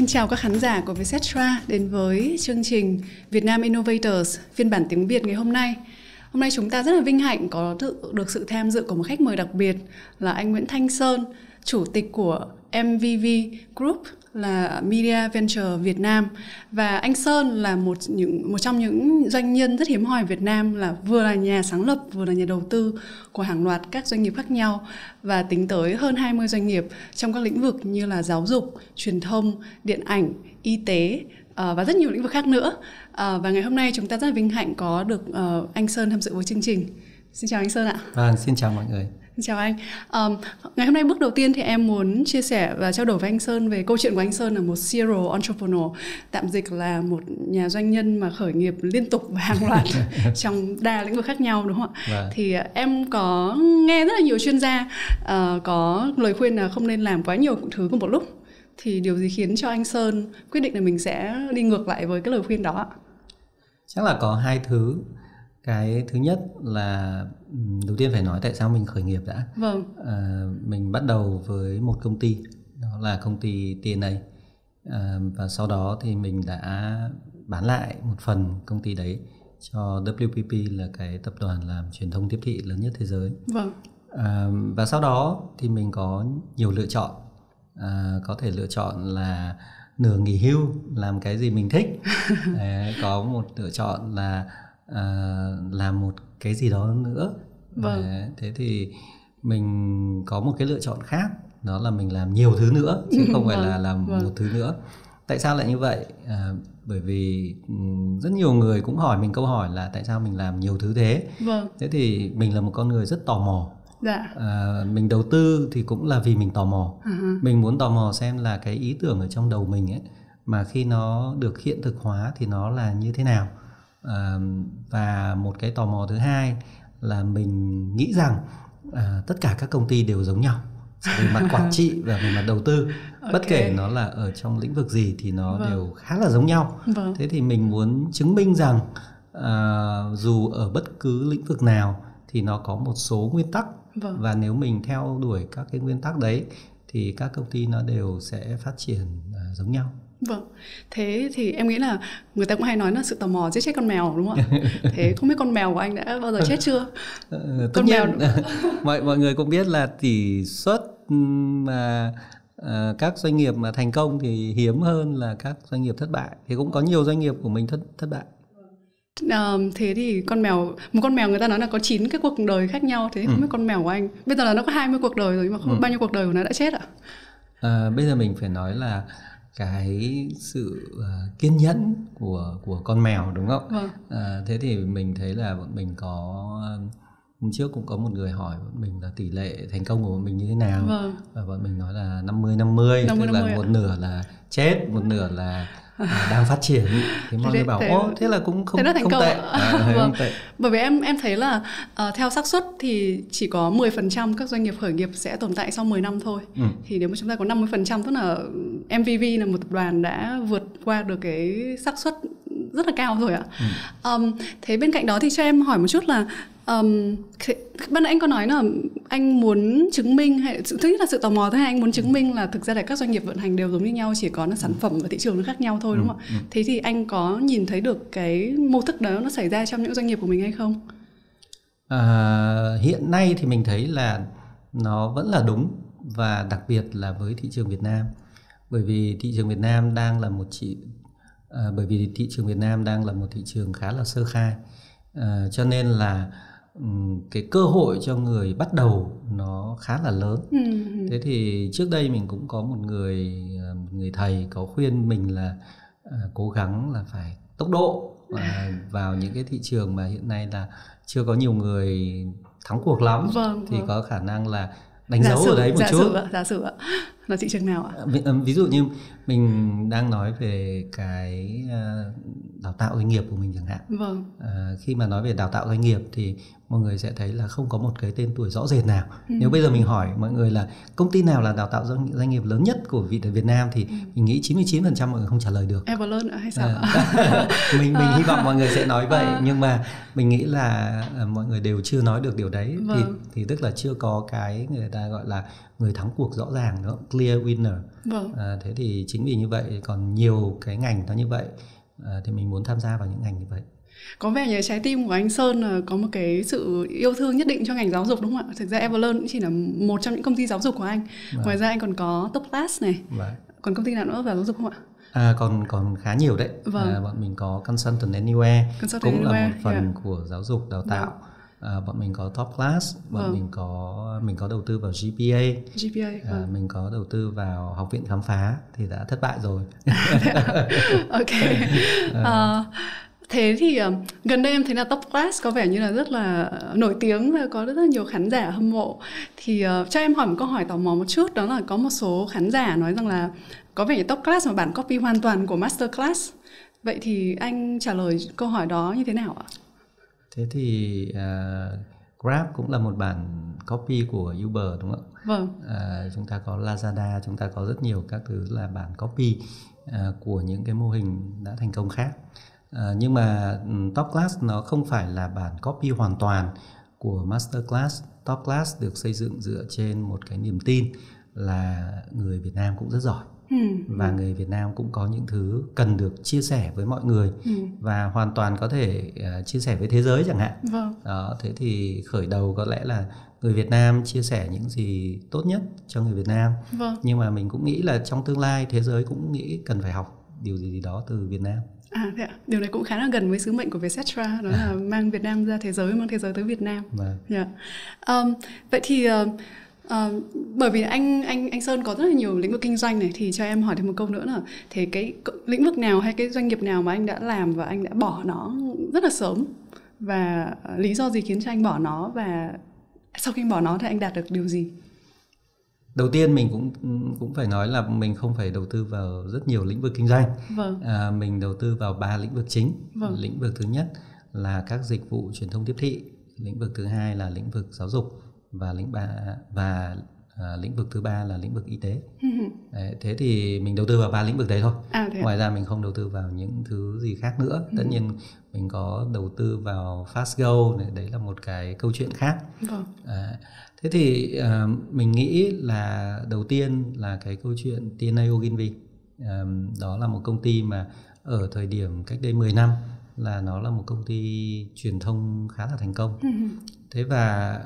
Xin chào các khán giả của Vietcetera đến với chương trình Việt Nam Innovators phiên bản tiếng Việt ngày hôm nay. Hôm nay chúng ta rất là vinh hạnh có được sự tham dự của một khách mời đặc biệt là anh Nguyễn Thanh Sơn, chủ tịch của MVV Group, là Media Venture Việt Nam. Và anh Sơn là một trong những doanh nhân rất hiếm hoi ở Việt Nam, là vừa là nhà sáng lập, vừa là nhà đầu tư của hàng loạt các doanh nghiệp khác nhau, và tính tới hơn 20 doanh nghiệp trong các lĩnh vực như là giáo dục, truyền thông, điện ảnh, y tế và rất nhiều lĩnh vực khác nữa. Và ngày hôm nay chúng ta rất là vinh hạnh có được anh Sơn tham dự với chương trình. Xin chào anh Sơn ạ. Vâng, xin chào mọi người. Chào anh. Ngày hôm nay bước đầu tiên thì em muốn chia sẻ và trao đổi với anh Sơn về câu chuyện của anh Sơn là một serial entrepreneur, tạm dịch là một nhà doanh nhân mà khởi nghiệp liên tục và hàng loạt trong đa lĩnh vực khác nhau, đúng không ạ? Vâng. Thì em có nghe rất là nhiều chuyên gia có lời khuyên là không nên làm quá nhiều thứ cùng một lúc. Thì điều gì khiến cho anh Sơn quyết định là mình sẽ đi ngược lại với cái lời khuyên đó ạ? Chắc là có hai thứ. Cái thứ nhất là đầu tiên phải nói tại sao mình khởi nghiệp đã. Vâng. Mình bắt đầu với một công ty, đó là công ty TNA. Và sau đó thì mình đã bán lại một phần công ty đấy cho WPP, là cái tập đoàn làm truyền thông tiếp thị lớn nhất thế giới. Vâng. Và sau đó thì mình có nhiều lựa chọn. Có thể lựa chọn là nửa nghỉ hưu làm cái gì mình thích. Có một lựa chọn là làm một cái gì đó nữa. Vâng. Thế thì mình có một cái lựa chọn khác, đó là mình làm nhiều thứ nữa chứ không phải là làm một thứ nữa. Tại sao lại như vậy? Bởi vì rất nhiều người cũng hỏi mình câu hỏi là tại sao mình làm nhiều thứ thế. Vâng. Thế thì mình là một con người rất tò mò. Dạ. Mình đầu tư thì cũng là vì mình tò mò. Mình muốn tò mò xem là cái ý tưởng ở trong đầu mình ấy, mà khi nó được hiện thực hóa thì nó là như thế nào. Và một cái tò mò thứ hai là mình nghĩ rằng tất cả các công ty đều giống nhau về mặt quản trị và về mặt đầu tư. Bất kể nó là ở trong lĩnh vực gì thì nó đều khá là giống nhau. Thế thì mình muốn chứng minh rằng dù ở bất cứ lĩnh vực nào thì nó có một số nguyên tắc. Và nếu mình theo đuổi các cái nguyên tắc đấy thì các công ty nó đều sẽ phát triển giống nhau. Vâng, thế thì em nghĩ là người ta cũng hay nói là sự tò mò giết chết con mèo, đúng không ạ? Thế không biết con mèo của anh đã bao giờ chết chưa? Tất nhiên, mọi người cũng biết là tỷ suất mà các doanh nghiệp mà thành công thì hiếm hơn là các doanh nghiệp thất bại. Thì cũng có nhiều doanh nghiệp của mình thất bại. Thế thì một con mèo người ta nói là có 9 cái cuộc đời khác nhau. Thế không biết con mèo của anh bây giờ là nó có 20 cuộc đời rồi, nhưng mà không biết bao nhiêu cuộc đời của nó đã chết ạ? Bây giờ mình phải nói là cái sự kiên nhẫn của con mèo, đúng không? Vâng. Thế thì mình thấy là bọn mình có, hôm trước cũng có một người hỏi bọn mình là tỷ lệ thành công của bọn mình như thế nào. Vâng. Và bọn mình nói là 50-50, tức là một nửa là chết, một nửa là đang phát triển. Thì mọi người bảo thế là cũng không tệ. Vâng. Bởi vì em thấy là theo xác suất thì chỉ có 10% các doanh nghiệp khởi nghiệp sẽ tồn tại sau 10 năm thôi. Thì nếu mà chúng ta có 50%, tức là MVV là một tập đoàn đã vượt qua được cái xác suất rất là cao rồi ạ. Thế bên cạnh đó thì cho em hỏi một chút là ban nãy anh có nói là anh muốn chứng minh, hay thứ nhất là sự tò mò, thứ hai anh muốn chứng minh là thực ra là các doanh nghiệp vận hành đều giống như nhau, chỉ có là sản phẩm và thị trường nó khác nhau thôi, đúng không ạ? Thế thì anh có nhìn thấy được cái mô thức đó nó xảy ra trong những doanh nghiệp của mình hay không? Hiện nay thì mình thấy là nó vẫn là đúng, và đặc biệt là với thị trường Việt Nam. Bởi vì thị trường Việt Nam đang là một thị trường khá là sơ khai, cho nên là cái cơ hội cho người bắt đầu nó khá là lớn. Thế thì trước đây mình cũng có một người thầy có khuyên mình là cố gắng là phải tốc độ vào những cái thị trường mà hiện nay là chưa có nhiều người thắng cuộc lắm. Thì có khả năng là đánh dấu ở đấy một chút. Giả sử ạ. Là thị trường nào ạ? Ví dụ như mình đang nói về cái đào tạo doanh nghiệp của mình chẳng hạn. Khi mà nói về đào tạo doanh nghiệp thì mọi người sẽ thấy là không có một cái tên tuổi rõ rệt nào. Nếu bây giờ mình hỏi mọi người là công ty nào là đào tạo doanh nghiệp lớn nhất của Việt Nam thì mình nghĩ 99% mọi người không trả lời được. Everlearn hay sao? Mình hy vọng mọi người sẽ nói vậy, nhưng mà mình nghĩ là mọi người đều chưa nói được điều đấy. Thì tức là chưa có cái người ta gọi là người thắng cuộc rõ ràng nữa. clear winner. Vâng. Thế thì chính vì như vậy còn nhiều cái ngành nó như vậy, thì mình muốn tham gia vào những ngành như vậy. Có vẻ như trái tim của anh Sơn là có một cái sự yêu thương nhất định cho ngành giáo dục đúng không ạ? Thực ra Everlearn cũng chỉ là một trong những công ty giáo dục của anh. Ngoài ra anh còn có Top Class này. Còn công ty nào nữa vào giáo dục không ạ? Còn khá nhiều đấy. Bọn mình có Consultant Anywhere, cũng là một phần của giáo dục đào tạo. Bọn mình có Top Class, mình có đầu tư vào GPA, mình có đầu tư vào Học viện Khám phá thì đã thất bại rồi. Ok. Thế thì gần đây em thấy là Top Class có vẻ như là rất là nổi tiếng và có rất là nhiều khán giả hâm mộ. Thì cho em hỏi một câu hỏi tò mò một chút, đó là có một số khán giả nói rằng là có vẻ như Top Class là bản copy hoàn toàn của Master Class. Vậy thì anh trả lời câu hỏi đó như thế nào ạ? Thế thì Grab cũng là một bản copy của Uber đúng không? Vâng. Chúng ta có Lazada, chúng ta có rất nhiều các thứ là bản copy của những cái mô hình đã thành công khác. Nhưng mà Top Class nó không phải là bản copy hoàn toàn của Master Class. Top Class được xây dựng dựa trên một cái niềm tin là người Việt Nam cũng rất giỏi. Và người Việt Nam cũng có những thứ cần được chia sẻ với mọi người và hoàn toàn có thể chia sẻ với thế giới chẳng hạn. Đó, thế thì khởi đầu có lẽ là người Việt Nam chia sẻ những gì tốt nhất cho người Việt Nam. Nhưng mà mình cũng nghĩ là trong tương lai thế giới cũng nghĩ cần phải học điều gì đó từ Việt Nam. Thế ạ. Điều này cũng khá là gần với sứ mệnh của Vietcetera, đó là mang Việt Nam ra thế giới, mang thế giới tới Việt Nam. Vậy thì bởi vì anh Sơn có rất là nhiều lĩnh vực kinh doanh này, thì cho em hỏi thêm một câu nữa là thế cái lĩnh vực nào hay cái doanh nghiệp nào mà anh đã làm và anh đã bỏ nó rất là sớm, và lý do gì khiến cho anh bỏ nó, và sau khi bỏ nó thì anh đạt được điều gì? Đầu tiên mình cũng phải nói là mình không phải đầu tư vào rất nhiều lĩnh vực kinh doanh. Mình đầu tư vào 3 lĩnh vực chính. Lĩnh vực thứ nhất là các dịch vụ truyền thông tiếp thị, lĩnh vực thứ hai là lĩnh vực giáo dục, và lĩnh vực thứ ba là lĩnh vực y tế. Đấy, thế thì mình đầu tư vào 3 lĩnh vực đấy thôi. Ngoài ra mình không đầu tư vào những thứ gì khác nữa. Tất nhiên mình có đầu tư vào Fastgo, đấy là một cái câu chuyện khác. Thế thì mình nghĩ là đầu tiên là cái câu chuyện TNA Ogilvy. Đó là một công ty mà ở thời điểm cách đây 10 năm là nó là một công ty truyền thông khá là thành công. Thế và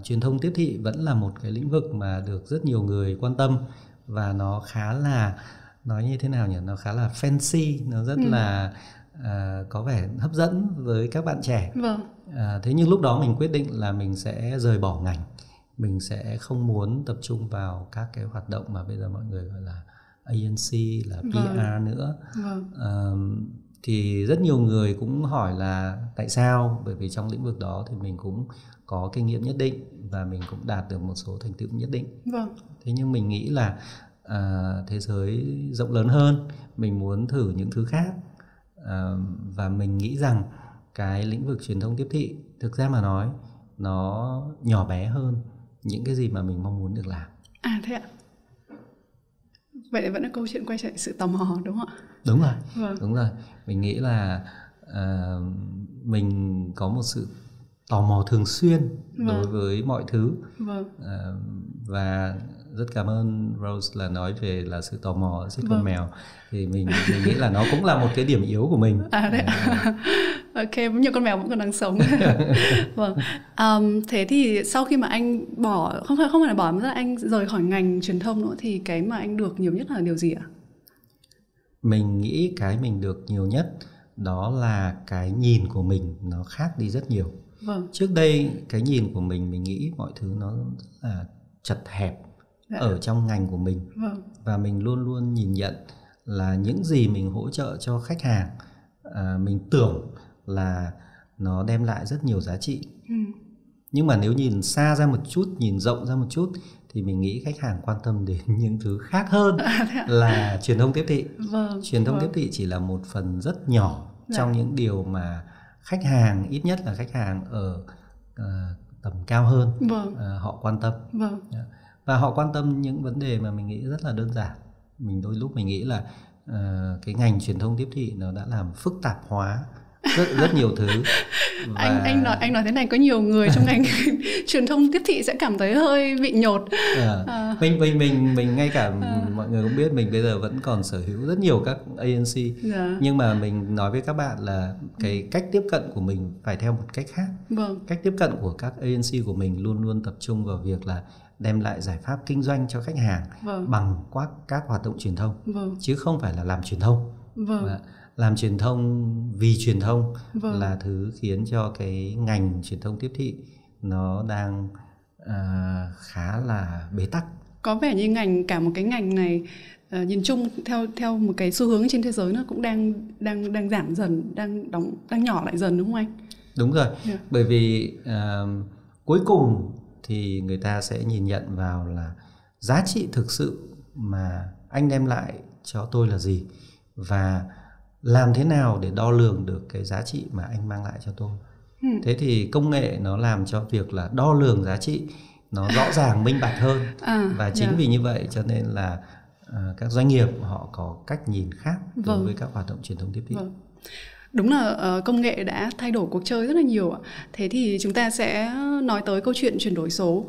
truyền thông tiếp thị vẫn là một cái lĩnh vực mà được rất nhiều người quan tâm, và nó khá là, nói như thế nào nhỉ, nó khá là fancy, nó rất là có vẻ hấp dẫn với các bạn trẻ. Thế nhưng lúc đó mình quyết định là mình sẽ rời bỏ ngành, mình sẽ không muốn tập trung vào các cái hoạt động mà bây giờ mọi người gọi là agency, là PR nữa. Thì rất nhiều người cũng hỏi là tại sao, bởi vì trong lĩnh vực đó thì mình cũng có kinh nghiệm nhất định và mình cũng đạt được một số thành tựu nhất định. Thế nhưng mình nghĩ là thế giới rộng lớn hơn, mình muốn thử những thứ khác, và mình nghĩ rằng cái lĩnh vực truyền thông tiếp thị thực ra mà nói nó nhỏ bé hơn những cái gì mà mình mong muốn được làm. Thế ạ. Vậy vẫn là câu chuyện quay trở lại sự tò mò đúng không ạ? Đúng rồi. Đúng rồi. Mình nghĩ là mình có một sự tò mò thường xuyên đối với mọi thứ. Và rất cảm ơn Rose là nói về là sự tò mò xích con mèo. Thì mình nghĩ là nó cũng là một cái điểm yếu của mình. Ok, nhiều con mèo vẫn còn đang sống. Thế thì sau khi mà anh bỏ, không phải là bỏ, mà là anh rời khỏi ngành truyền thông nữa, thì cái mà anh được nhiều nhất là điều gì ạ? Mình nghĩ cái mình được nhiều nhất đó là cái nhìn của mình nó khác đi rất nhiều. Trước đây cái nhìn của mình nghĩ mọi thứ nó rất là chật hẹp ở trong ngành của mình. Và mình luôn luôn nhìn nhận là những gì mình hỗ trợ cho khách hàng, mình tưởng là nó đem lại rất nhiều giá trị. Nhưng mà nếu nhìn xa ra một chút, nhìn rộng ra một chút, thì mình nghĩ khách hàng quan tâm đến những thứ khác hơn là truyền thông tiếp thị. Truyền thông tiếp thị chỉ là một phần rất nhỏ trong những điều mà khách hàng, ít nhất là khách hàng ở tầm cao hơn, họ quan tâm. Và họ quan tâm những vấn đề mà mình nghĩ rất là đơn giản. Đôi lúc mình nghĩ là cái ngành truyền thông tiếp thị nó đã làm phức tạp hóa rất nhiều thứ. Và anh nói thế này có nhiều người trong ngành truyền thông tiếp thị sẽ cảm thấy hơi bị nhột. Mình ngay cả mọi người cũng biết mình bây giờ vẫn còn sở hữu rất nhiều các agency. Nhưng mà mình nói với các bạn là cái cách tiếp cận của mình phải theo một cách khác. Cách tiếp cận của các agency của mình luôn luôn tập trung vào việc là đem lại giải pháp kinh doanh cho khách hàng bằng các hoạt động truyền thông, chứ không phải là làm truyền thông. Làm truyền thông vì truyền thông là thứ khiến cho cái ngành truyền thông tiếp thị nó đang khá là bế tắc. Có vẻ như cả một cái ngành này nhìn chung theo một cái xu hướng trên thế giới nó cũng đang giảm dần, đang nhỏ lại dần, đúng không anh? Đúng rồi. Bởi vì cuối cùng thì người ta sẽ nhìn nhận vào là giá trị thực sự mà anh đem lại cho tôi là gì, và làm thế nào để đo lường được cái giá trị mà anh mang lại cho tôi. Thế thì công nghệ nó làm cho việc là đo lường giá trị nó rõ ràng minh bạch hơn. Và chính vì như vậy cho nên là các doanh nghiệp họ có cách nhìn khác đối với các hoạt động truyền thông tiếp thị. Đúng là công nghệ đã thay đổi cuộc chơi rất là nhiều ạ. Thế thì chúng ta sẽ nói tới câu chuyện chuyển đổi số.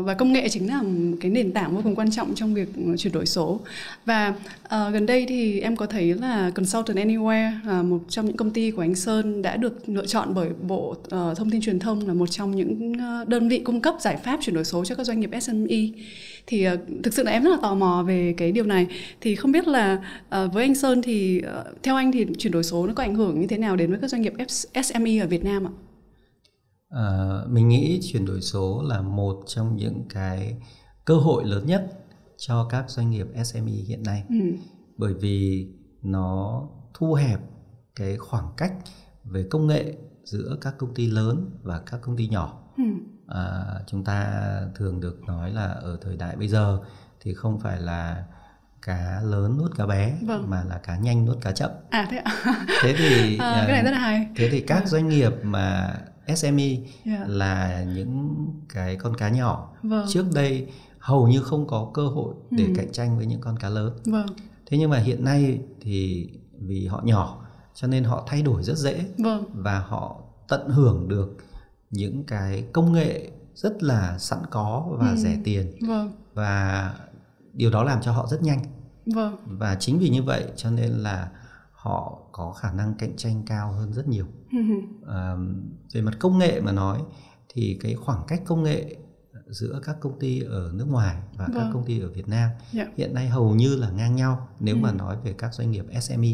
Và công nghệ chính là một cái nền tảng vô cùng quan trọng trong việc chuyển đổi số. Và gần đây thì em có thấy là Consultant Anywhere, một trong những công ty của anh Sơn, đã được lựa chọn bởi Bộ Thông tin Truyền thông là một trong những đơn vị cung cấp giải pháp chuyển đổi số cho các doanh nghiệp SME. Thì thực sự là em rất là tò mò về cái điều này. Thì không biết là với anh Sơn thì theo anh thì chuyển đổi số nó có ảnh hưởng như thế nào đến với các doanh nghiệp SME ở Việt Nam ạ? Mình nghĩ chuyển đổi số là một trong những cái cơ hội lớn nhất cho các doanh nghiệp SME hiện nay. Bởi vì nó thu hẹp cái khoảng cách về công nghệ giữa các công ty lớn và các công ty nhỏ. Chúng ta thường được nói là ở thời đại bây giờ thì không phải là cá lớn nuốt cá bé, mà là cá nhanh nuốt cá chậm. Thế ạ? Thế thì cái này rất là hay. Thế thì các doanh nghiệp mà SME là những cái con cá nhỏ, trước đây hầu như không có cơ hội để cạnh tranh với những con cá lớn. Thế nhưng mà hiện nay thì vì họ nhỏ cho nên họ thay đổi rất dễ, và họ tận hưởng được những cái công nghệ rất là sẵn có và rẻ tiền. Và điều đó làm cho họ rất nhanh. Và chính vì như vậy cho nên là họ có khả năng cạnh tranh cao hơn rất nhiều. Về mặt công nghệ mà nói thì cái khoảng cách công nghệ giữa các công ty ở nước ngoài và các công ty ở Việt Nam hiện nay hầu như là ngang nhau nếu mà nói về các doanh nghiệp SME.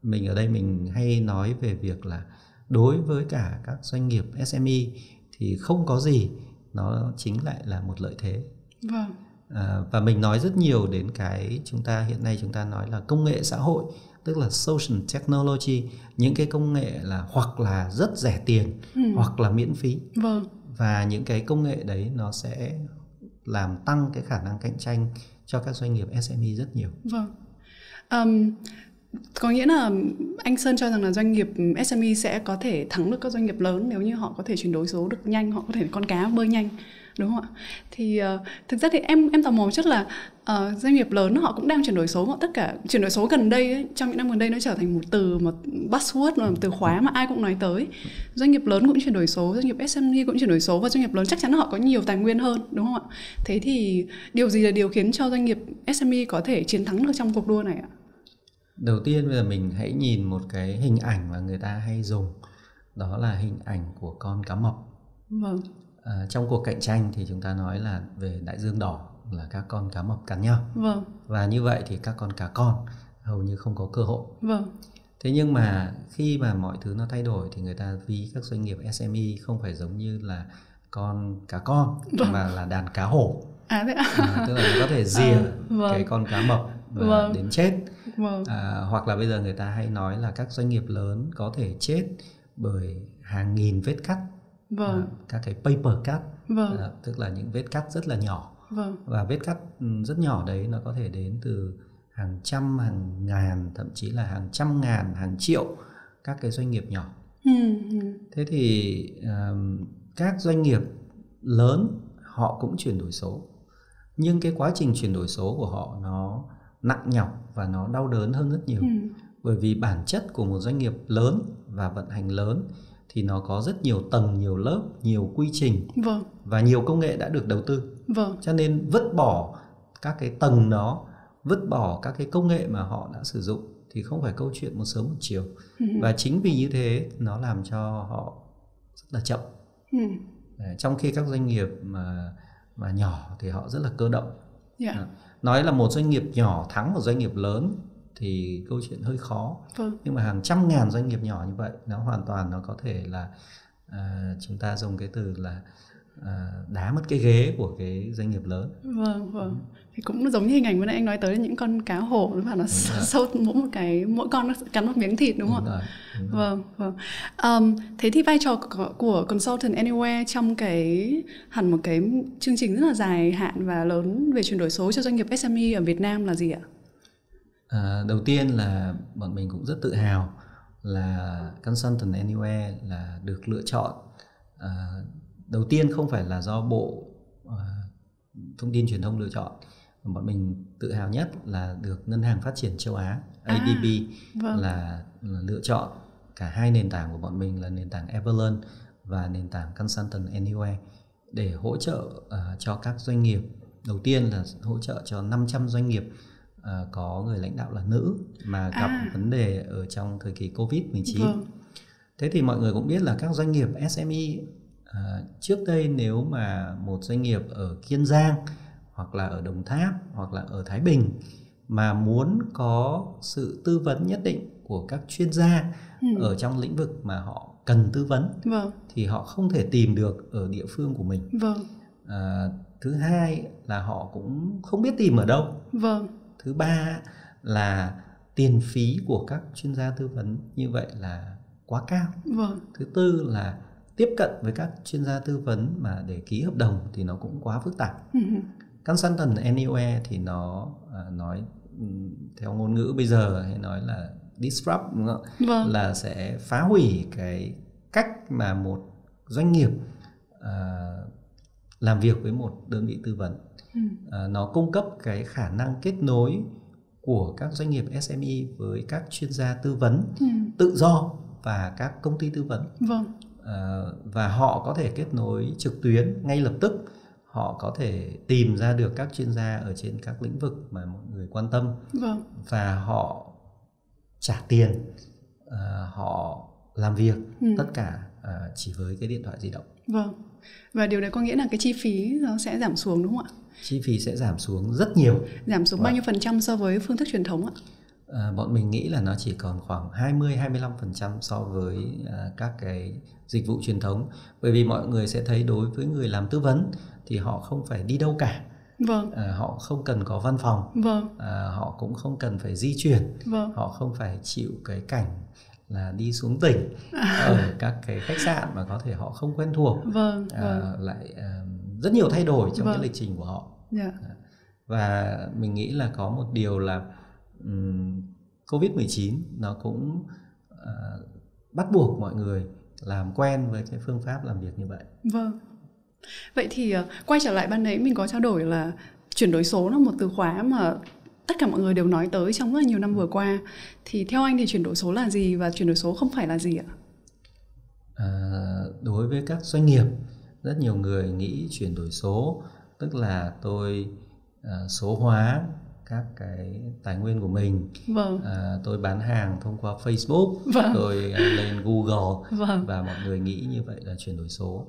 Mình ở đây mình hay nói về việc là đối với cả các doanh nghiệp SME thì không có gì nó chính lại là một lợi thế. Và mình nói rất nhiều đến cái hiện nay chúng ta nói là công nghệ xã hội, tức là social technology, những cái công nghệ là hoặc là rất rẻ tiền hoặc là miễn phí. Và những cái công nghệ đấy nó sẽ làm tăng cái khả năng cạnh tranh cho các doanh nghiệp SME rất nhiều. Có nghĩa là anh Sơn cho rằng là doanh nghiệp SME sẽ có thể thắng được các doanh nghiệp lớn nếu như họ có thể chuyển đổi số được nhanh, họ có thể con cá bơi nhanh, đúng không ạ? Thì thực ra thì em tò mò một chút là doanh nghiệp lớn họ cũng đang chuyển đổi số, họ tất cả chuyển đổi số gần đây ấy, trong những năm gần đây nó trở thành một buzzword, một từ khóa mà ai cũng nói tới. Doanh nghiệp lớn cũng chuyển đổi số, doanh nghiệp SME cũng chuyển đổi số, và doanh nghiệp lớn chắc chắn là họ có nhiều tài nguyên hơn, đúng không ạ? Thế thì điều gì là điều khiến cho doanh nghiệp SME có thể chiến thắng được trong cuộc đua này ạ? Đầu tiên bây giờ mình hãy nhìn một cái hình ảnh mà người ta hay dùng, đó là hình ảnh của con cá mập. Trong cuộc cạnh tranh thì chúng ta nói là về đại dương đỏ là các con cá mập cắn nhau. Và như vậy thì các con cá con hầu như không có cơ hội. Thế nhưng mà khi mà mọi thứ nó thay đổi thì người ta ví các doanh nghiệp SME không phải giống như là con cá con mà là đàn cá hổ. Tức là nó có thể rìa cái con cá mập đến chết. Hoặc là bây giờ người ta hay nói là các doanh nghiệp lớn có thể chết bởi hàng nghìn vết cắt, các cái paper cut, tức là những vết cắt rất là nhỏ. Và vết cắt rất nhỏ đấy nó có thể đến từ hàng trăm, hàng ngàn, thậm chí là hàng trăm ngàn, hàng triệu các cái doanh nghiệp nhỏ. Thế thì các doanh nghiệp lớn họ cũng chuyển đổi số, nhưng cái quá trình chuyển đổi số của họ nó nặng nhọc và nó đau đớn hơn rất nhiều. Bởi vì bản chất của một doanh nghiệp lớn và vận hành lớn thì nó có rất nhiều tầng, nhiều lớp, nhiều quy trình. Vâng. Và nhiều công nghệ đã được đầu tư. Vâng. Cho nên vứt bỏ các cái tầng đó, vứt bỏ các cái công nghệ mà họ đã sử dụng thì không phải câu chuyện một sớm một chiều. Và chính vì như thế nó làm cho họ rất là chậm. Trong khi các doanh nghiệp mà nhỏ thì họ rất là cơ động. Nói là một doanh nghiệp nhỏ thắng một doanh nghiệp lớn thì câu chuyện hơi khó. Nhưng mà hàng trăm ngàn doanh nghiệp nhỏ như vậy, nó hoàn toàn nó có thể là chúng ta dùng cái từ là đá mất cái ghế của cái doanh nghiệp lớn. Vâng. Thì cũng giống như hình ảnh vừa nãy anh nói tới những con cá hổ và nó sâu mỗi con nó cắn một miếng thịt, đúng không ạ? Vâng. Thế thì vai trò của Consultant Anywhere trong hẳn một cái chương trình rất là dài hạn và lớn về chuyển đổi số cho doanh nghiệp SME ở Việt Nam là gì ạ? Đầu tiên là bọn mình cũng rất tự hào là Consultant Anywhere là được lựa chọn. Đầu tiên không phải là do Bộ Thông tin Truyền thông lựa chọn. Bọn mình tự hào nhất là được Ngân hàng Phát triển Châu Á ADB là lựa chọn. Cả hai nền tảng của bọn mình là nền tảng Everlearn và nền tảng Consultant Anywhere để hỗ trợ cho các doanh nghiệp. Đầu tiên là hỗ trợ cho 500 doanh nghiệp có người lãnh đạo là nữ mà gặp vấn đề ở trong thời kỳ Covid-19. Thế thì mọi người cũng biết là các doanh nghiệp SME trước đây nếu mà một doanh nghiệp ở Kiên Giang hoặc là ở Đồng Tháp hoặc là ở Thái Bình mà muốn có sự tư vấn nhất định của các chuyên gia ở trong lĩnh vực mà họ cần tư vấn thì họ không thể tìm được ở địa phương của mình. Thứ hai là họ cũng không biết tìm ở đâu. Thứ ba là tiền phí của các chuyên gia tư vấn như vậy là quá cao. Thứ tư là tiếp cận với các chuyên gia tư vấn mà để ký hợp đồng thì nó cũng quá phức tạp. Consultant Anywhere thì nó nói theo ngôn ngữ bây giờ hay nói là disrupt, đúng không? Là sẽ phá hủy cái cách mà một doanh nghiệp làm việc với một đơn vị tư vấn. Nó cung cấp cái khả năng kết nối của các doanh nghiệp SME với các chuyên gia tư vấn tự do và các công ty tư vấn. Và họ có thể kết nối trực tuyến ngay lập tức. Họ có thể tìm ra được các chuyên gia ở trên các lĩnh vực mà mọi người quan tâm. Và họ trả tiền, họ làm việc tất cả chỉ với cái điện thoại di động. Và điều đấy có nghĩa là cái chi phí nó sẽ giảm xuống, đúng không ạ? Chi phí sẽ giảm xuống rất nhiều. Giảm xuống bao nhiêu % so với phương thức truyền thống ạ? Bọn mình nghĩ là nó chỉ còn khoảng 20-25% so với các cái dịch vụ truyền thống. Bởi vì mọi người sẽ thấy đối với người làm tư vấn thì họ không phải đi đâu cả. Họ không cần có văn phòng. Họ cũng không cần phải di chuyển. Họ không phải chịu cái cảnh là đi xuống tỉnh ở các cái khách sạn mà có thể họ không quen thuộc. Lại rất nhiều thay đổi trong cái lịch trình của họ. Và mình nghĩ là có một điều là Covid-19 nó cũng bắt buộc mọi người làm quen với cái phương pháp làm việc như vậy. Vậy thì quay trở lại ban nãy mình có trao đổi là chuyển đổi số là một từ khóa mà tất cả mọi người đều nói tới trong rất là nhiều năm vừa qua. Thì theo anh thì chuyển đổi số là gì và chuyển đổi số không phải là gì ạ? Đối với các doanh nghiệp, rất nhiều người nghĩ chuyển đổi số tức là tôi số hóa các cái tài nguyên của mình. Tôi bán hàng thông qua Facebook, tôi lên Google và mọi người nghĩ như vậy là chuyển đổi số.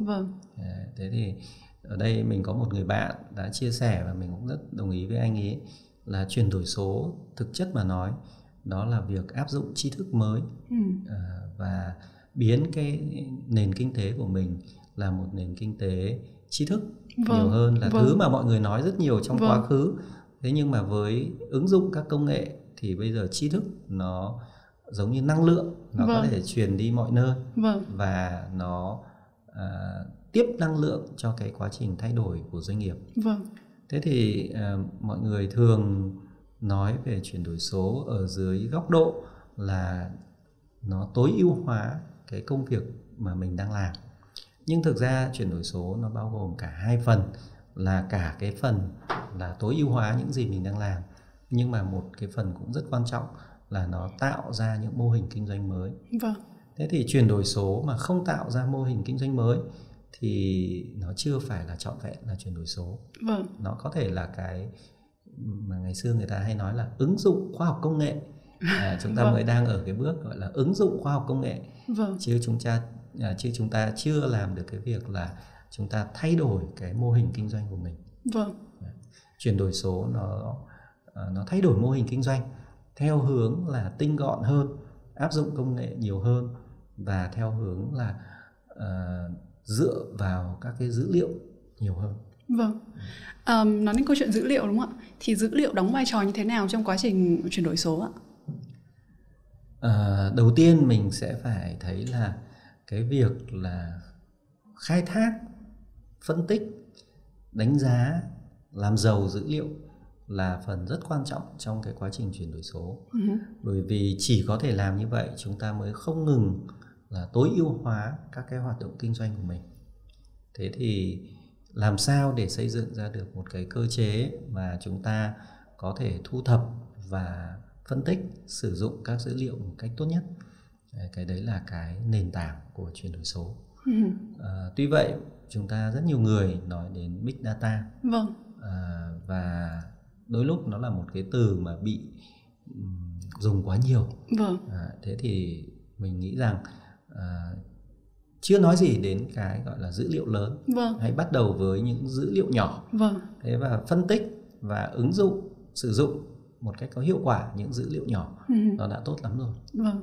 Thế thì ở đây mình có một người bạn đã chia sẻ và mình cũng rất đồng ý với anh ấy là chuyển đổi số thực chất mà nói đó là việc áp dụng tri thức mới và biến cái nền kinh tế của mình là một nền kinh tế tri thức nhiều hơn là thứ mà mọi người nói rất nhiều trong quá khứ. Thế nhưng mà với ứng dụng các công nghệ thì bây giờ tri thức nó giống như năng lượng, nó có thể truyền đi mọi nơi và nó tiếp năng lượng cho cái quá trình thay đổi của doanh nghiệp. Thế thì mọi người thường nói về chuyển đổi số ở dưới góc độ là nó tối ưu hóa cái công việc mà mình đang làm. Nhưng thực ra chuyển đổi số nó bao gồm cả hai phần, là cả cái phần là tối ưu hóa những gì mình đang làm, nhưng mà một cái phần cũng rất quan trọng là nó tạo ra những mô hình kinh doanh mới. Vâng. Thế thì chuyển đổi số mà không tạo ra mô hình kinh doanh mới thì nó chưa phải là trọn vẹn là chuyển đổi số. Vâng. Nó có thể là cái mà ngày xưa người ta hay nói là ứng dụng khoa học công nghệ. Chúng ta mới đang ở cái bước gọi là ứng dụng khoa học công nghệ. Vâng. Chứ chúng ta chưa làm được cái việc là chúng ta thay đổi cái mô hình kinh doanh của mình. Vâng. Chuyển đổi số nó thay đổi mô hình kinh doanh theo hướng là tinh gọn hơn, áp dụng công nghệ nhiều hơn, và theo hướng là dựa vào các cái dữ liệu nhiều hơn. Vâng. Nói đến câu chuyện dữ liệu đúng không ạ? Thì dữ liệu đóng vai trò như thế nào trong quá trình chuyển đổi số ạ? Đầu tiên mình sẽ phải thấy là cái việc là khai thác, phân tích, đánh giá, làm giàu dữ liệu là phần rất quan trọng trong cái quá trình chuyển đổi số. Bởi vì chỉ có thể làm như vậy chúng ta mới không ngừng là tối ưu hóa các cái hoạt động kinh doanh của mình. Thế thì làm sao để xây dựng ra được một cái cơ chế mà chúng ta có thể thu thập và phân tích, sử dụng các dữ liệu một cách tốt nhất. Cái đấy là cái nền tảng của chuyển đổi số. Tuy vậy chúng ta rất nhiều người nói đến Big Data. Vâng. Và đôi lúc nó là một cái từ mà bị dùng quá nhiều. Vâng. Thế thì mình nghĩ rằng chưa nói gì đến cái gọi là dữ liệu lớn. Vâng. Hãy bắt đầu với những dữ liệu nhỏ. Vâng. Thế và phân tích và ứng dụng, sử dụng một cách có hiệu quả những dữ liệu nhỏ, nó đã tốt lắm rồi. Vâng.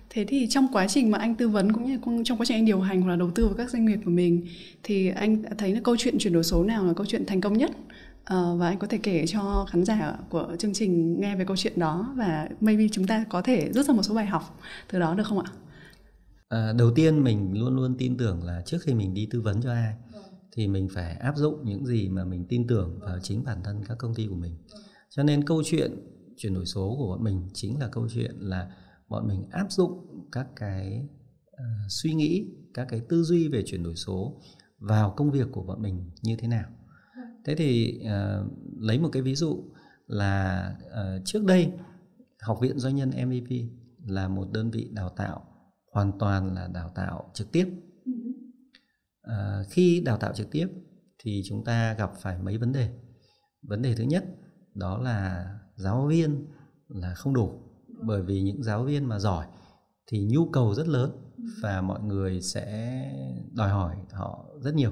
Thế thì trong quá trình mà anh tư vấn cũng như trong quá trình anh điều hành hoặc là đầu tư vào các doanh nghiệp của mình, thì anh đã thấy là câu chuyện chuyển đổi số nào là câu chuyện thành công nhất? Và anh có thể kể cho khán giả của chương trình nghe về câu chuyện đó, và maybe chúng ta có thể rút ra một số bài học từ đó được không ạ? Đầu tiên mình luôn luôn tin tưởng là trước khi mình đi tư vấn cho ai thì mình phải áp dụng những gì mà mình tin tưởng vào chính bản thân các công ty của mình. Cho nên câu chuyện chuyển đổi số của bọn mình chính là câu chuyện là bọn mình áp dụng các cái suy nghĩ, các cái tư duy về chuyển đổi số vào công việc của bọn mình như thế nào. Thế thì lấy một cái ví dụ là trước đây Học viện Doanh nhân MVP là một đơn vị đào tạo hoàn toàn là đào tạo trực tiếp. Khi đào tạo trực tiếp thì chúng ta gặp phải mấy vấn đề. Vấn đề thứ nhất đó là giáo viên là không đủ, bởi vì những giáo viên mà giỏi thì nhu cầu rất lớn và mọi người sẽ đòi hỏi họ rất nhiều.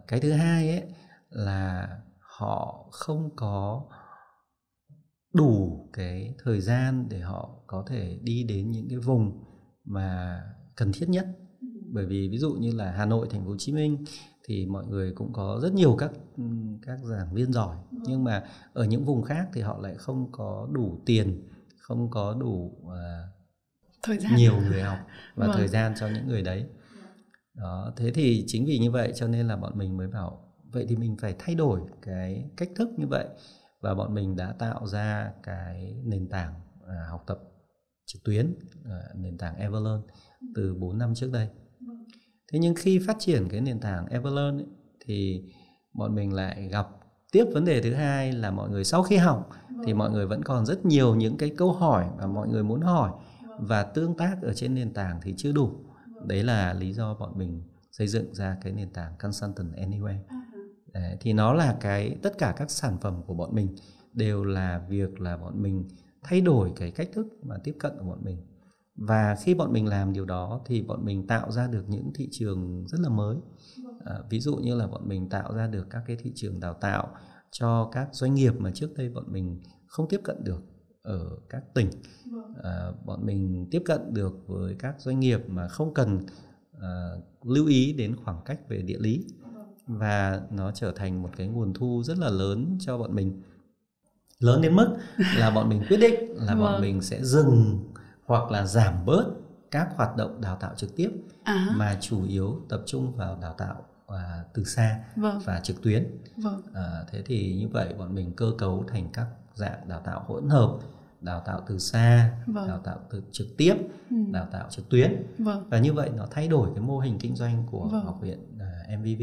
Cái thứ hai ấy là họ không có đủ cái thời gian để họ có thể đi đến những cái vùng mà cần thiết nhất. Bởi vì ví dụ như là Hà Nội, Thành phố Hồ Chí Minh thì mọi người cũng có rất nhiều các giảng viên giỏi, nhưng mà ở những vùng khác thì họ lại không có đủ tiền, không có đủ thời gian, nhiều người học và thời gian cho những người đấy. Đó, thế thì chính vì như vậy cho nên là bọn mình mới bảo vậy thì mình phải thay đổi cái cách thức như vậy, và bọn mình đã tạo ra cái nền tảng học tập trực tuyến, nền tảng Everlearn từ 4 năm trước đây. Thế nhưng khi phát triển cái nền tảng Everlearn ấy, thì bọn mình lại gặp tiếp vấn đề thứ hai là mọi người sau khi học thì mọi người vẫn còn rất nhiều những cái câu hỏi mà mọi người muốn hỏi, và tương tác ở trên nền tảng thì chưa đủ. Đấy là lý do bọn mình xây dựng ra cái nền tảng Consultant Anywhere. Đấy, thì nó là tất cả các sản phẩm của bọn mình đều là việc là bọn mình thay đổi cái cách thức mà tiếp cận của bọn mình. Và khi bọn mình làm điều đó thì bọn mình tạo ra được những thị trường rất là mới. Ví dụ như là bọn mình tạo ra được các cái thị trường đào tạo cho các doanh nghiệp mà trước đây bọn mình không tiếp cận được ở các tỉnh. Bọn mình tiếp cận được với các doanh nghiệp mà không cần lưu ý đến khoảng cách về địa lý, và nó trở thành một cái nguồn thu rất là lớn cho bọn mình. Lớn đến mức là bọn mình quyết định là bọn mình sẽ dừng hoặc là giảm bớt các hoạt động đào tạo trực tiếp, mà chủ yếu tập trung vào đào tạo từ xa và trực tuyến. Thế thì như vậy bọn mình cơ cấu thành các dạng đào tạo hỗn hợp, đào tạo từ xa, đào tạo từ trực tiếp, đào tạo trực tuyến. Và như vậy nó thay đổi cái mô hình kinh doanh của Học viện MVP.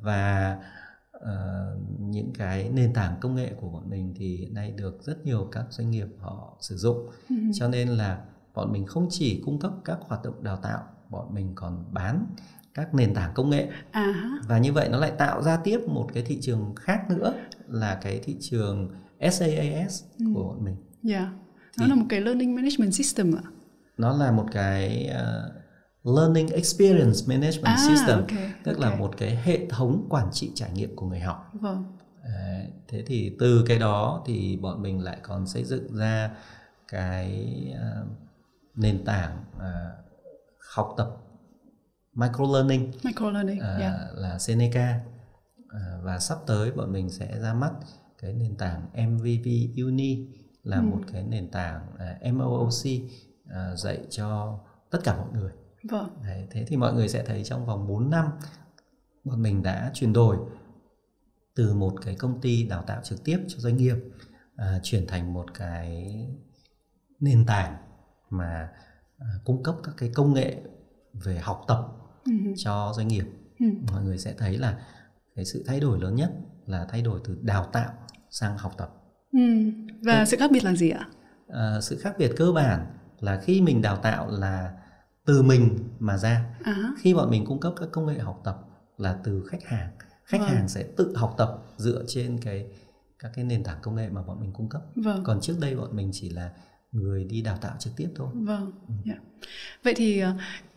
Và những cái nền tảng công nghệ của bọn mình thì hiện nay được rất nhiều các doanh nghiệp họ sử dụng. Cho nên là bọn mình không chỉ cung cấp các hoạt động đào tạo, bọn mình còn bán các nền tảng công nghệ. Và như vậy nó lại tạo ra tiếp một cái thị trường khác nữa, là cái thị trường SaaS của bọn mình. Nó là một cái Learning Management System ạ? Nó là một cái Learning Experience Management System, tức là một cái hệ thống quản trị trải nghiệm của người học. Thế thì từ cái đó thì bọn mình lại còn xây dựng ra cái nền tảng học tập microlearning là Seneca. Và sắp tới bọn mình sẽ ra mắt cái nền tảng MVP Uni, là một cái nền tảng MOOC dạy cho tất cả mọi người. Đấy, thế thì mọi người sẽ thấy trong vòng 4 năm bọn mình đã chuyển đổi từ một cái công ty đào tạo trực tiếp cho doanh nghiệp chuyển thành một cái nền tảng mà cung cấp các cái công nghệ về học tập cho doanh nghiệp. Mọi người sẽ thấy là cái sự thay đổi lớn nhất là thay đổi từ đào tạo sang học tập. Và sự khác biệt là gì ạ? Sự khác biệt cơ bản là khi mình đào tạo là từ mình mà ra. Khi bọn mình cung cấp các công nghệ học tập là từ khách hàng. Khách hàng sẽ tự học tập dựa trên các cái nền tảng công nghệ mà bọn mình cung cấp. Còn trước đây bọn mình chỉ là người đi đào tạo trực tiếp thôi. Vậy thì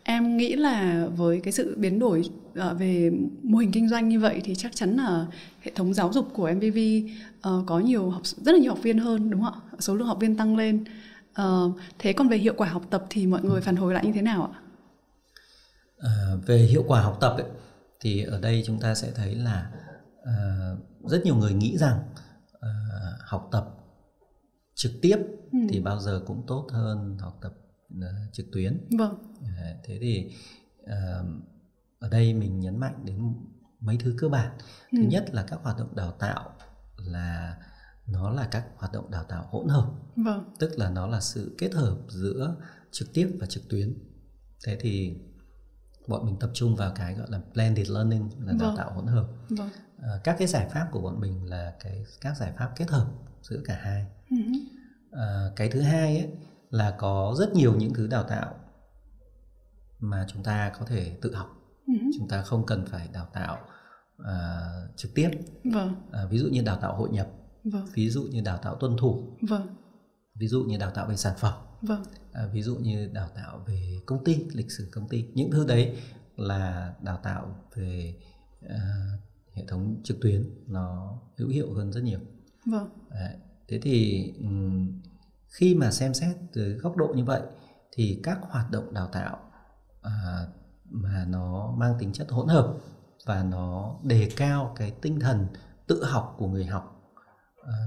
em nghĩ là với cái sự biến đổi về mô hình kinh doanh như vậy thì chắc chắn là hệ thống giáo dục của MVV có rất là nhiều học viên hơn, đúng không ạ? Số lượng học viên tăng lên. Thế còn về hiệu quả học tập thì mọi người phản hồi lại như thế nào ạ? Về hiệu quả học tập ấy, thì ở đây chúng ta sẽ thấy là rất nhiều người nghĩ rằng học tập trực tiếp thì bao giờ cũng tốt hơn học tập trực tuyến. Thế thì ở đây mình nhấn mạnh đến mấy thứ cơ bản. Thứ nhất là các hoạt động đào tạo nó là các hoạt động đào tạo hỗn hợp. Tức là nó là sự kết hợp giữa trực tiếp và trực tuyến. Thế thì bọn mình tập trung vào cái gọi là blended learning, là đào tạo hỗn hợp. Các cái giải pháp của bọn mình là các giải pháp kết hợp giữa cả hai. Cái thứ hai ấy, là có rất nhiều những thứ đào tạo mà chúng ta có thể tự học. Chúng ta không cần phải đào tạo trực tiếp. Ví dụ như đào tạo hội nhập, ví dụ như đào tạo tuân thủ, ví dụ như đào tạo về sản phẩm, ví dụ như đào tạo về công ty, lịch sử công ty. Những thứ đấy là đào tạo về hệ thống trực tuyến, nó hữu hiệu hơn rất nhiều. Thế thì khi mà xem xét từ góc độ như vậy thì các hoạt động đào tạo mà nó mang tính chất hỗn hợp và nó đề cao cái tinh thần tự học của người học,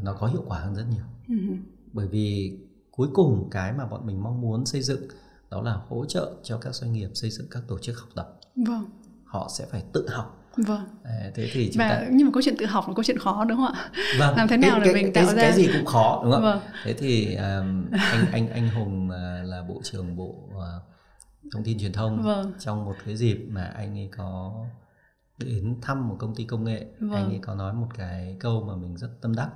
nó có hiệu quả hơn rất nhiều. Bởi vì cuối cùng cái mà bọn mình mong muốn xây dựng đó là hỗ trợ cho các doanh nghiệp xây dựng các tổ chức học tập. Họ sẽ phải tự học. Thế thì nhưng mà câu chuyện tự học là câu chuyện khó, đúng không ạ? Làm thế nào để mình tạo ra cái gì cũng khó, đúng không? Thế thì anh Hùng là Bộ trưởng Bộ Thông tin Truyền thông, trong một cái dịp mà anh ấy có đến thăm một công ty công nghệ, anh ấy có nói một cái câu mà mình rất tâm đắc.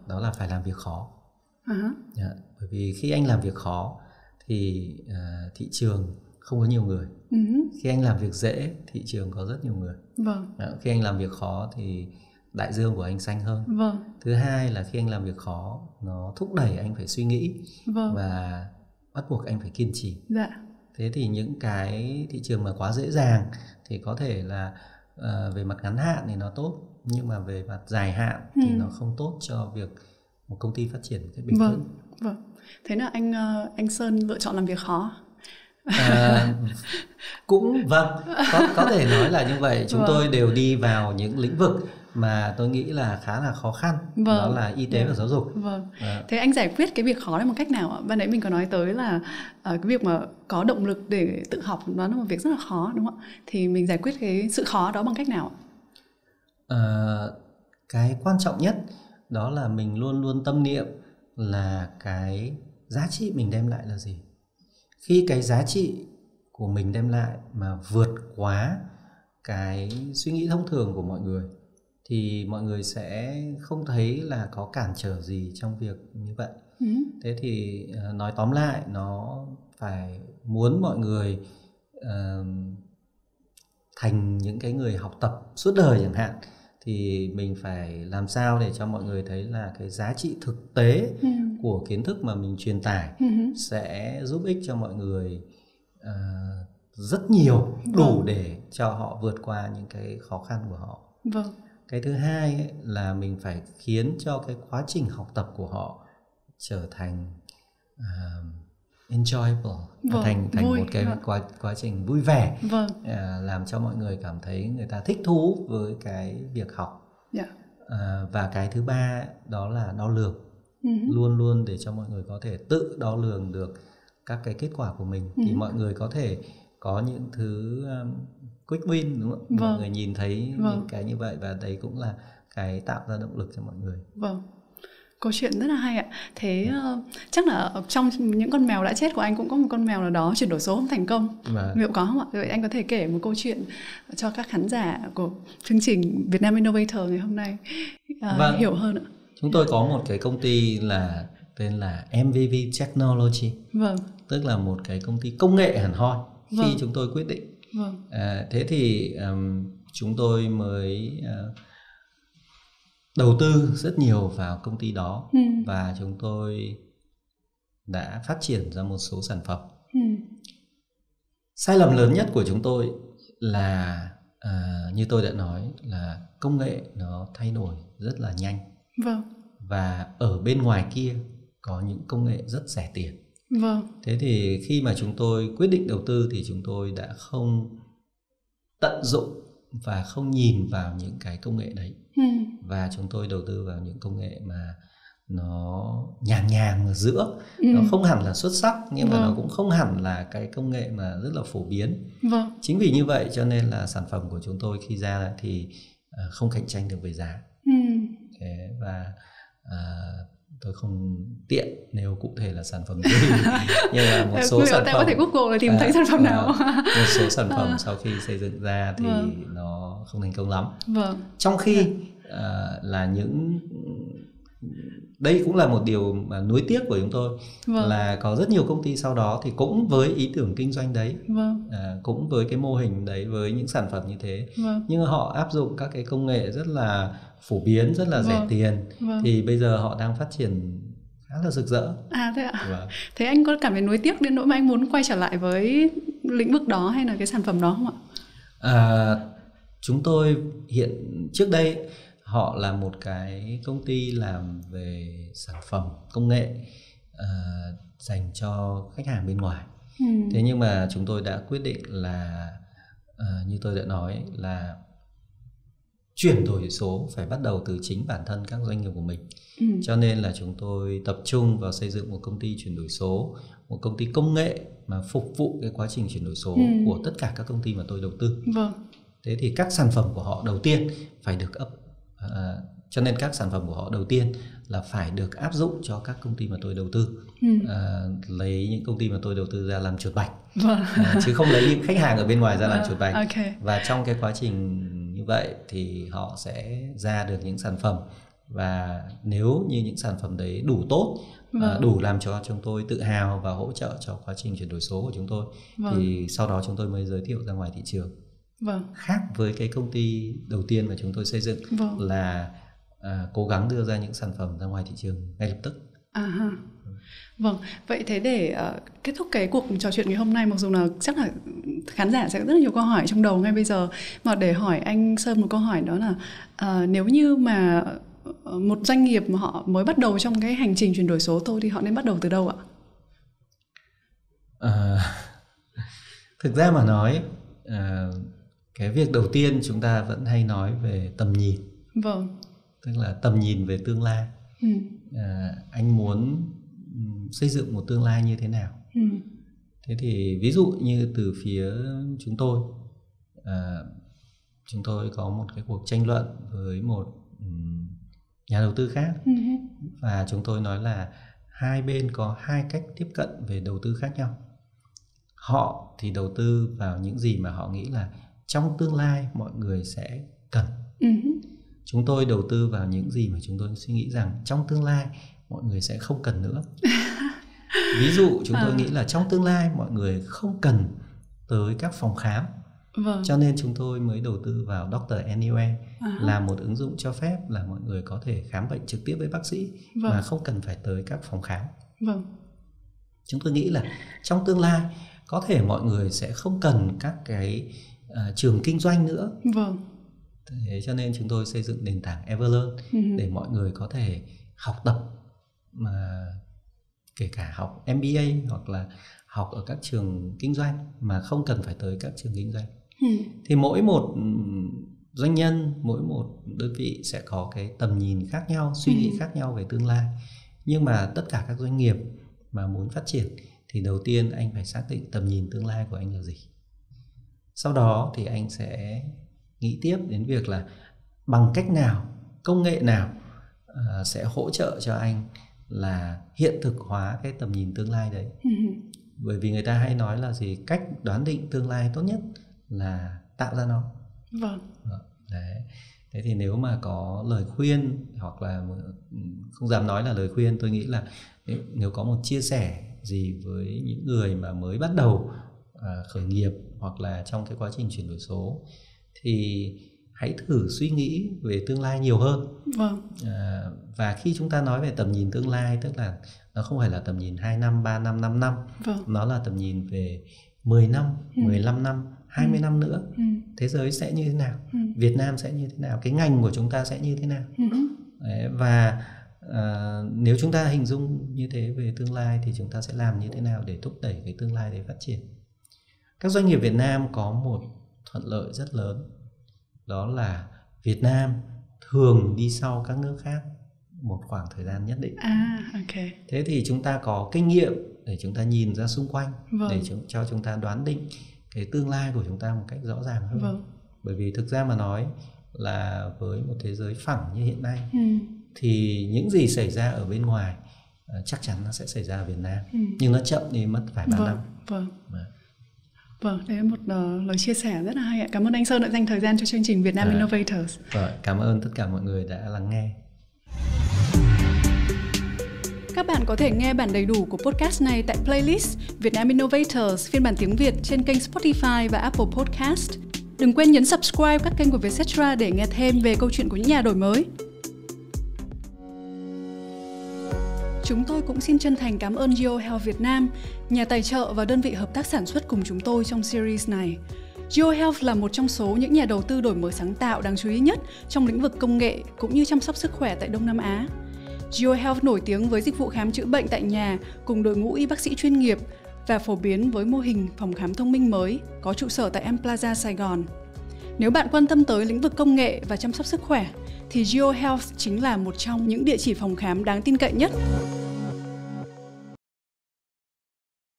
Đó là phải làm việc khó. Bởi vì khi anh làm việc khó thì thị trường không có nhiều người. Khi anh làm việc dễ, thị trường có rất nhiều người. Khi anh làm việc khó thì đại dương của anh xanh hơn. Thứ hai là khi anh làm việc khó, nó thúc đẩy anh phải suy nghĩ và bắt buộc anh phải kiên trì. Thế thì những cái thị trường mà quá dễ dàng thì có thể là về mặt ngắn hạn thì nó tốt, nhưng mà về mặt dài hạn thì nó không tốt cho việc một công ty phát triển một cách bền vững. Thế là anh Sơn lựa chọn làm việc khó. Cũng có thể nói là như vậy. Chúng tôi đều đi vào những lĩnh vực mà tôi nghĩ là khá là khó khăn. Đó là y tế và giáo dục. Thế anh giải quyết cái việc khó này bằng cách nào ạ? Ban nãy mình có nói tới là cái việc mà có động lực để tự học nó là một việc rất là khó, đúng không ạ? Thì mình giải quyết cái sự khó đó bằng cách nào ạ? Cái quan trọng nhất đó là mình luôn luôn tâm niệm là cái giá trị mình đem lại là gì. Khi cái giá trị của mình đem lại mà vượt quá cái suy nghĩ thông thường của mọi người thì mọi người sẽ không thấy là có cản trở gì trong việc như vậy. Thế thì nói tóm lại, nó phải muốn mọi người thành những cái người học tập suốt đời chẳng hạn, thì mình phải làm sao để cho mọi người thấy là cái giá trị thực tế của kiến thức mà mình truyền tải sẽ giúp ích cho mọi người rất nhiều, đủ để cho họ vượt qua những cái khó khăn của họ. Cái thứ hai ấy, là mình phải khiến cho cái quá trình học tập của họ trở thành enjoyable, thành vui, một cái quá trình vui vẻ, làm cho mọi người cảm thấy người ta thích thú với cái việc học. Và cái thứ ba đó là đo lường, luôn luôn để cho mọi người có thể tự đo lường được các cái kết quả của mình. Thì mọi người có thể có những thứ quick win, đúng không? Mọi người nhìn thấy những cái như vậy, và đấy cũng là cái tạo ra động lực cho mọi người. Câu chuyện rất là hay ạ. Thế chắc là trong những con mèo đã chết của anh cũng có một con mèo nào đó chuyển đổi số không thành công, liệu có không ạ? Vậy anh có thể kể một câu chuyện cho các khán giả của chương trình Vietnam Innovator ngày hôm nay hiểu hơn ạ. Chúng tôi có một cái công ty là tên là MVP Technology, tức là một cái công ty công nghệ hẳn hoi khi chúng tôi quyết định. Thế thì chúng tôi mới đầu tư rất nhiều vào công ty đó, và chúng tôi đã phát triển ra một số sản phẩm. Sai lầm lớn nhất của chúng tôi là như tôi đã nói là công nghệ nó thay đổi rất là nhanh. Và ở bên ngoài kia có những công nghệ rất rẻ tiền. Thế thì khi mà chúng tôi quyết định đầu tư thì chúng tôi đã không tận dụng và không nhìn vào những cái công nghệ đấy. Và chúng tôi đầu tư vào những công nghệ mà nó nhàng nhàng ở giữa. Nó không hẳn là xuất sắc, nhưng mà nó cũng không hẳn là cái công nghệ mà rất là phổ biến. Chính vì như vậy cho nên là sản phẩm của chúng tôi khi ra thì không cạnh tranh được về giá. Và tôi không tiện nêu cụ thể là sản phẩm gì, nhưng mà một số sản phẩm có thể Google là tìm thấy sản phẩm nào. Một số sản phẩm sau khi xây dựng ra thì nó không thành công lắm. Trong khi là những đây cũng là một điều mà nuối tiếc của chúng tôi, là có rất nhiều công ty sau đó thì cũng với ý tưởng kinh doanh đấy, cũng với cái mô hình đấy, với những sản phẩm như thế, nhưng họ áp dụng các cái công nghệ rất là phổ biến, rất là rẻ tiền, thì bây giờ họ đang phát triển khá là rực rỡ. Thế ạ? Thế anh có cảm thấy nuối tiếc đến nỗi mà anh muốn quay trở lại với lĩnh vực đó hay là cái sản phẩm đó không ạ? Chúng tôi hiện trước đây họ là một cái công ty làm về sản phẩm công nghệ dành cho khách hàng bên ngoài. Thế nhưng mà chúng tôi đã quyết định là như tôi đã nói là chuyển đổi số phải bắt đầu từ chính bản thân các doanh nghiệp của mình. Cho nên là chúng tôi tập trung vào xây dựng một công ty chuyển đổi số, một công ty công nghệ mà phục vụ cái quá trình chuyển đổi số của tất cả các công ty mà tôi đầu tư. Thế thì các sản phẩm của họ đầu tiên phải được cho nên các sản phẩm của họ đầu tiên là phải được áp dụng cho các công ty mà tôi đầu tư. Lấy những công ty mà tôi đầu tư ra làm chuột bạch, chứ không lấy những khách hàng ở bên ngoài ra làm chuột bạch. Và trong cái quá trình như vậy thì họ sẽ ra được những sản phẩm, và nếu như những sản phẩm đấy đủ tốt, đủ làm cho chúng tôi tự hào và hỗ trợ cho quá trình chuyển đổi số của chúng tôi, thì sau đó chúng tôi mới giới thiệu ra ngoài thị trường. Khác với cái công ty đầu tiên mà chúng tôi xây dựng là cố gắng đưa ra những sản phẩm ra ngoài thị trường ngay lập tức. Vậy thế để kết thúc cái cuộc trò chuyện ngày hôm nay, mặc dù là chắc là khán giả sẽ có rất là nhiều câu hỏi trong đầu ngay bây giờ, mà để hỏi anh Sơn một câu hỏi, đó là nếu như mà một doanh nghiệp mà họ mới bắt đầu trong cái hành trình chuyển đổi số thôi thì họ nên bắt đầu từ đâu ạ? Thực ra mà nói, cái việc đầu tiên chúng ta vẫn hay nói về tầm nhìn. Tức là tầm nhìn về tương lai. Anh muốn xây dựng một tương lai như thế nào? Thế thì ví dụ như từ phía chúng tôi có một cái cuộc tranh luận với một nhà đầu tư khác, và chúng tôi nói là hai bên có hai cách tiếp cận về đầu tư khác nhau. Họ thì đầu tư vào những gì mà họ nghĩ là trong tương lai mọi người sẽ cần. Chúng tôi đầu tư vào những gì mà chúng tôi suy nghĩ rằng trong tương lai mọi người sẽ không cần nữa. Ví dụ chúng tôi nghĩ là trong tương lai mọi người không cần tới các phòng khám. Cho nên chúng tôi mới đầu tư vào Dr. Anywhere, là một ứng dụng cho phép là mọi người có thể khám bệnh trực tiếp với bác sĩ mà không cần phải tới các phòng khám. Chúng tôi nghĩ là trong tương lai có thể mọi người sẽ không cần các cái trường kinh doanh nữa. Thế cho nên chúng tôi xây dựng nền tảng Everlearn để mọi người có thể học tập, mà kể cả học MBA hoặc là học ở các trường kinh doanh mà không cần phải tới các trường kinh doanh. Thì mỗi một doanh nhân, mỗi một đơn vị sẽ có cái tầm nhìn khác nhau, suy nghĩ khác nhau về tương lai. Nhưng mà tất cả các doanh nghiệp mà muốn phát triển thì đầu tiên anh phải xác định tầm nhìn tương lai của anh là gì. Sau đó thì anh sẽ nghĩ tiếp đến việc là bằng cách nào, công nghệ nào sẽ hỗ trợ cho anh là hiện thực hóa cái tầm nhìn tương lai đấy. Bởi vì người ta hay nói là gì, cách đoán định tương lai tốt nhất là tạo ra nó. Đấy. Thế thì nếu mà có lời khuyên, hoặc là không dám nói là lời khuyên, tôi nghĩ là nếu có một chia sẻ gì với những người mà mới bắt đầu khởi nghiệp hoặc là trong cái quá trình chuyển đổi số, thì hãy thử suy nghĩ về tương lai nhiều hơn. Và khi chúng ta nói về tầm nhìn tương lai, tức là nó không phải là tầm nhìn 2 năm, 3 năm, 5 năm. Nó là tầm nhìn về 10 năm, 15 năm, 20 năm nữa. Thế giới sẽ như thế nào? Việt Nam sẽ như thế nào? Cái ngành của chúng ta sẽ như thế nào? Đấy, và nếu chúng ta hình dung như thế về tương lai thì chúng ta sẽ làm như thế nào để thúc đẩy cái tương lai để phát triển. Các doanh nghiệp Việt Nam có một thuận lợi rất lớn, đó là Việt Nam thường đi sau các nước khác một khoảng thời gian nhất định. Thế thì chúng ta có kinh nghiệm để chúng ta nhìn ra xung quanh, để cho chúng ta đoán định cái tương lai của chúng ta một cách rõ ràng hơn. Bởi vì thực ra mà nói là với một thế giới phẳng như hiện nay, thì những gì xảy ra ở bên ngoài chắc chắn nó sẽ xảy ra ở Việt Nam, nhưng nó chậm thì mất vài ba năm. Đấy là một lời chia sẻ rất là hay ạ. Cảm ơn anh Sơn đã dành thời gian cho chương trình Vietnam Innovators. Cảm ơn tất cả mọi người đã lắng nghe. Các bạn có thể nghe bản đầy đủ của podcast này tại playlist Vietnam Innovators phiên bản tiếng Việt trên kênh Spotify và Apple Podcast. Đừng quên nhấn subscribe các kênh của Vietcetera để nghe thêm về câu chuyện của những nhà đổi mới. Chúng tôi cũng xin chân thành cảm ơn GeoHealth Việt Nam, nhà tài trợ và đơn vị hợp tác sản xuất cùng chúng tôi trong series này. GeoHealth là một trong số những nhà đầu tư đổi mới sáng tạo đáng chú ý nhất trong lĩnh vực công nghệ cũng như chăm sóc sức khỏe tại Đông Nam Á. GeoHealth nổi tiếng với dịch vụ khám chữa bệnh tại nhà cùng đội ngũ y bác sĩ chuyên nghiệp và phổ biến với mô hình phòng khám thông minh mới có trụ sở tại Mplaza Sài Gòn. Nếu bạn quan tâm tới lĩnh vực công nghệ và chăm sóc sức khỏe, thì GeoHealth chính là một trong những địa chỉ phòng khám đáng tin cậy nhất.